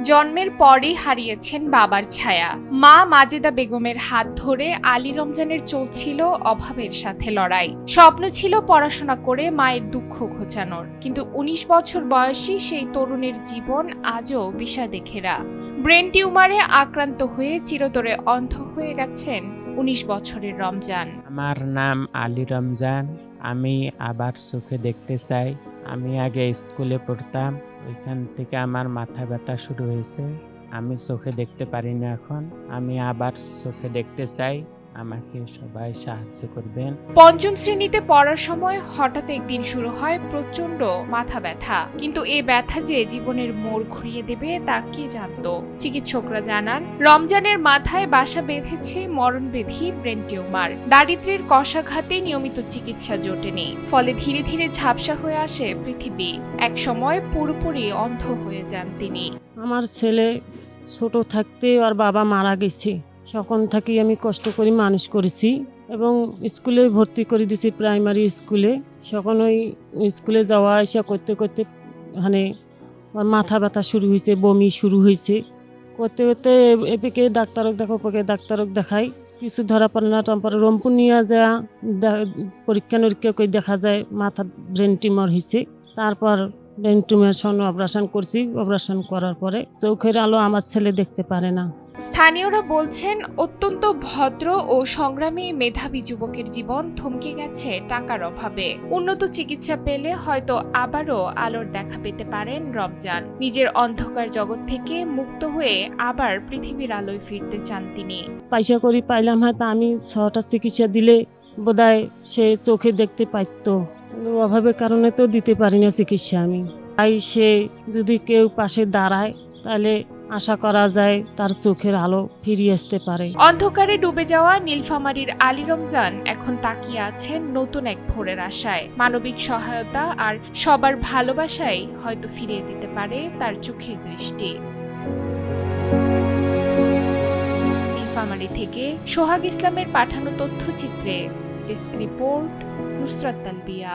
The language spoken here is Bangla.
জন্মের পরই হারিয়েছেন বাবার ছায়া। মা মাজেদা বেগমের হাত ধরে আলী রমজানের চলছিল অভাবের সাথে লড়াই। স্বপ্ন ছিল পড়াশোনা করে মায়ের দুঃখ ঘোচানোর, কিন্তু ১৯ বছর বয়সী সেই তরুণের জীবন আজও বিষাদে ঘেরা। ব্রেন টিউমারে আক্রান্ত হয়ে চিরতরে অন্ধ হয়ে গেছেন ১৯ বছরের রমজান। আমার নাম আলী রমজান। আমি আবার চোখে দেখতে চাই। আমি আগে স্কুলে পড়তাম, ওইখান থেকে আমার মাথা ব্যথা শুরু হয়েছে। আমি চোখে দেখতে পারি না এখন। আমি আবার চোখে দেখতে চাই। আমাকে সবাই সাহায্য করবেন। পঞ্চম শ্রেণীতে পড়ার সময় হঠাৎ একদিন শুরু হয় প্রচন্ড মাথা ব্যথা, কিন্তু এই ব্যথা যে জীবনের মোড় ঘুরিয়ে দেবে তা কে জানতো। চিকিৎসকরা জানান, রমজানের মাথায় বাসা বেঁধেছে মরণবেধি ব্রেন টিউমার। দারিদ্র্যের কষাঘাতে নিয়মিত চিকিৎসা জোটেনি, ফলে ধীরে ধীরে ঝাপসা হয়ে আসে পৃথিবী। এক সময় পুরোপুরি অন্ধ হয়ে যান তিনি। আমার ছেলে ছোট থাকতে ওর বাবা মারা গেছে। তখন থেকে আমি কষ্ট করে মানুষ করেছি এবং স্কুলে ভর্তি করে দিছি, প্রাইমারি স্কুলে। তখন ওই স্কুলে যাওয়া আসা করতে করতে মানে ওর মাথা ব্যথা শুরু হয়েছে, বমি শুরু হয়েছে। করতে করতে এপিকে ডাক্তারক দেখো, ওপেকে ডাক্তারক দেখাই, কিছু ধরা পড়ে না। তারপরে রংপুর নিয়ে যা পরীক্ষা নিরীক্ষা করে দেখা যায় মাথা ব্রেন টিউমার হয়েছে। তারপর ব্রেন টিউমার সঙ্গে অপারেশন করছি। অপারেশন করার পরে চোখের আলো আমার ছেলে দেখতে পারে না। স্থানীয়রা বলছেন, অত্যন্ত ভদ্র ও সংগ্রামী মেধাবী যুবকের জীবন থমকে গেছে টাকার অভাবে। উন্নত চিকিৎসা পেলে হয়তো আবারও আলোর দেখা পেতে পারেন রমজান। নিজের অন্ধকার জগৎ থেকে মুক্ত হয়ে আবার পৃথিবীর আলোয় ফিরতে চান তিনি। পয়সা করি পাইলাম, হয়তো আমি 6টা চিকিৎসা দিলে বোধহয় সে চোখে দেখতে পাইতো, কিন্তু অভাবের কারণে তো দিতে পারি না চিকিৎসা আমি। তাই সে যদি কেউ পাশে দাঁড়ায় তাহলে আশা করা যায় তার চোখের আলো ফিরিয়ে আসতে পারে। অন্ধকারে ডুবে যাওয়া নীলফামারীর আলী রমজান এখন তাকিয়ে আছেন নতুন এক ভোরের আশায়। মানবিক সহায়তা আর সবার ভালোবাসাই হয়তো ফিরিয়ে দিতে পারে তার চোখের দৃষ্টি। নীলফামারী থেকে সোহাগ ইসলামের পাঠানো তথ্যচিত্রে ডেস্ক রিপোর্ট, নুসরাত তালবিয়া।